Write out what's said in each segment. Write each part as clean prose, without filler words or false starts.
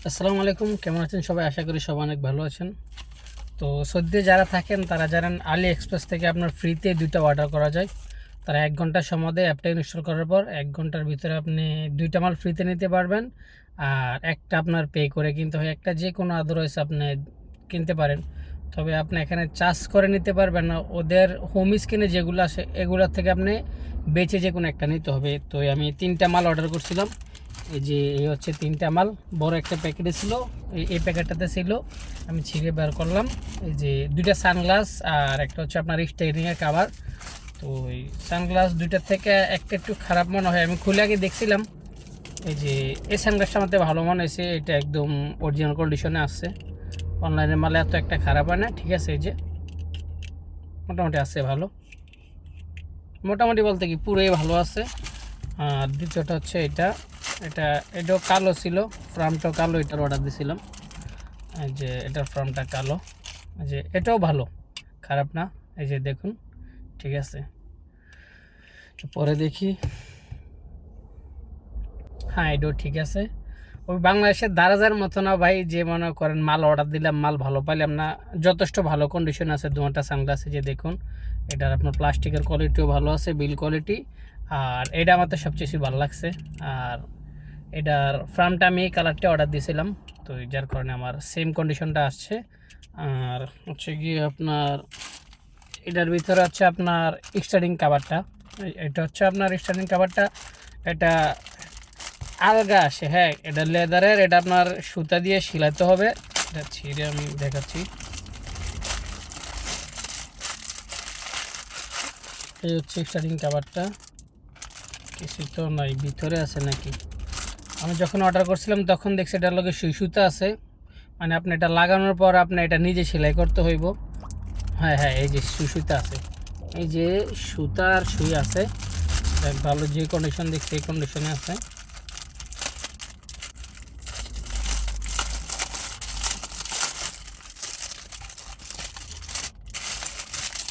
আসসালামু আলাইকুম, কেমন আছেন সবাই? আশা করি সবাই অনেক ভালো আছেন। তো সৌদিতে যারা থাকেন তারা জানেন আলি এক্সপ্রেস থেকে আপনার ফ্রিতে 2টা অর্ডার করা যায়। তারা 1 ঘন্টা সময় দেয়। অ্যাপটা ইনস্টল করার পর 1 ঘন্টার ভিতরে আপনি 2টা মাল ফ্রিতে নিতে পারবেন। আর একটা আপনার পে করে কিনতে হয়। একটা যে কোনো আদারওয়াইজ আপনি কিনতে পারেন, তবে আপনি এখানে চার্জ করে নিতে পারবেন না। ওদের হোম স্ক্রিনে যেগুলো আসে এগুলোর থেকে আপনি বেছে যে কোনো একটা নিতে হবে। তো আমি 3টা মাল অর্ডার করছিলাম। এই যে এই হচ্ছে 3টা মাল, বড় একটা প্যাকেটে ছিল। এই প্যাকেটটাতে ছিল, আমি ছিঁড়ে বের করলাম। এই যে 2টা সানগ্লাস আর একটা হচ্ছে আপনার স্টাইরিংয়ের কাভার। তো এই সানগ্লাস 2টার থেকে একটা একটু খারাপ মনে হয়, আমি খুলে আগে দেখছিলাম। এই যে এই সানগ্লাসটা আমাদের ভালো মনে হয়েছে, এটা একদম অরিজিনাল কন্ডিশনে আসছে। অনলাইনের মালে এত একটা খারাপ হয় না, ঠিক আছে। এই যে মোটামুটি আছে ভালো, মোটামুটি বলতে কি পুরোই ভালো আছে। আর দ্বিতীয়টা হচ্ছে এটাও কালো ছিল, ফ্রামটাও কালো, এটার অর্ডার দিয়েছিলাম। এই যে এটার ফ্রামটা কালো, এই যে এটাও ভালো, খারাপ না। এই যে দেখুন, ঠিক আছে। পরে দেখি, হ্যাঁ এটাও ঠিক আছে। ওই বাংলাদেশের দারাজের মতো না ভাই, যে মনে করেন মাল অর্ডার দিলাম, মাল ভালো পাইলাম না। যথেষ্ট ভালো কন্ডিশন আছে 2টা সানগ্লাসে। যে দেখুন, এটার আপনার প্লাস্টিকের কোয়ালিটিও ভালো আছে, বিল কোয়ালিটি। আর এটা আমার তো সবচেয়ে বেশি ভালো লাগছে। আর এটার ফ্রামটা আমি এই কালারটা অর্ডার দিয়েছিলাম, তো যার কারণে আমার সেম কন্ডিশনটা আসছে। আর হচ্ছে গিয়ে আপনার এটার ভিতরে হচ্ছে আপনার স্টার্টিং কাভারটা, এটা হচ্ছে আপনার স্টার্টিং কাভারটা। এটা আলগা আসে, হ্যাঁ এটা লেদারের, এটা আপনার সুতা দিয়ে সেলাইতে হবে। এটা ছিঁড়ে আমি দেখাচ্ছি। এই হচ্ছে স্টার্টিং কাভারটা, কিছু তো নাই, ভিতরে আছে নাকি। আমি যখন অর্ডার করছিলাম তখন দেখছি এটার লগে সুই সুতা আছে, মানে আপনি এটা লাগানোর পর আপনি এটা নিজে সেলাই করতে হইব। হ্যাঁ হ্যাঁ, এই যে সুই সুতা আছে, এই যে সুতার সুই আছে। ভালো, যে কন্ডিশন দেখছি এই কন্ডিশনে আছে।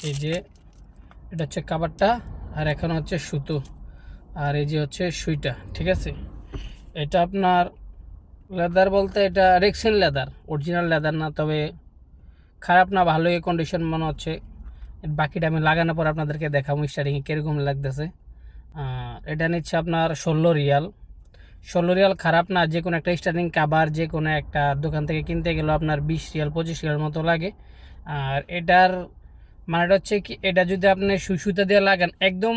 এই যে এটা হচ্ছে কাভারটা, আর এখন হচ্ছে সুতো, আর এই যে হচ্ছে সুইটা, ঠিক আছে। এটা আপনার লেদার বলতে এটা রেক্সিন লেদার, অরিজিনাল লেদার না, তবে খারাপ না, ভালোই কন্ডিশন মনে হচ্ছে। বাকিটা আমি লাগানোর পর আপনাদেরকে দেখাবো স্টার্টিংয়ে কীরকম লাগতেছে। এটা নিচ্ছে আপনার 16 রিয়াল। 16 রিয়াল খারাপ না, যে কোনো একটা স্টার্টিং কাভার যে কোনো একটা দোকান থেকে কিনতে গেলেও আপনার 20 রিয়াল 25 রিয়াল মতো লাগে। আর এটার মানেটা হচ্ছে কি, এটা যদি আপনি সুতা দিয়ে লাগান একদম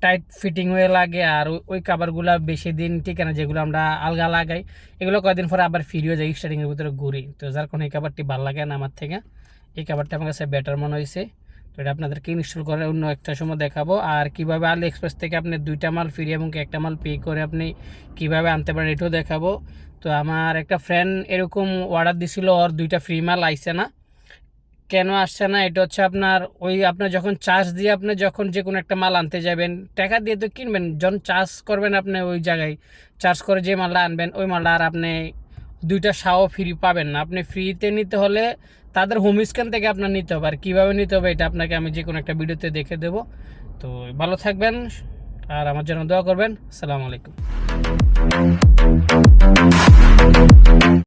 টাইট ফিটিং হয়ে লাগে। আর ওই কাভারগুলো বেশি দিন টিকে না, যেগুলো আমরা আলগা লাগাই এগুলো কয়েকদিন পরে আবার ফিরে যায়, স্টার্টিংয়ের ভিতরে ঘুরি। তো যার কোনো এই কাভারটি ভালো লাগে না আমার থেকে, এই কাভারটা আমার কাছে বেটার মনে হয়েছে। তো এটা আপনাদেরকে ইনস্টল করে অন্য একটা সময় দেখাবো। আর কীভাবে আলি এক্সপ্রেস থেকে আপনি 2টা মাল ফ্রি এবং একটা মাল পে করে আপনি কীভাবে আনতে পারেন এটাও দেখাবো। তো আমার একটা ফ্রেন্ড এরকম অর্ডার দিছিল, ওর 2টা ফ্রি মাল আইছে না। কেন আসছে না, এটা হচ্ছে আপনার আপনার যখন চার্জ দিয়ে আপনি যখন যে কোনো একটা মাল আনতে যাবেন, টাকা দিয়ে তো কিনবেন, যখন চার্জ করবেন আপনি ওই জায়গায় চার্জ করে যে মালটা আনবেন ওই মালটা আর আপনি 2টা শাও ফ্রি পাবেন না। আপনি ফ্রিতে নিতে হলে তাদের হোম স্ক্যান থেকে আপনার নিতে হবে। আর কীভাবে নিতে হবে এটা আপনাকে আমি যে কোনো একটা ভিডিওতে দেখে দেবো। তো ভালো থাকবেন আর আমার জন্য দোয়া করবেন। আসসালামু আলাইকুম।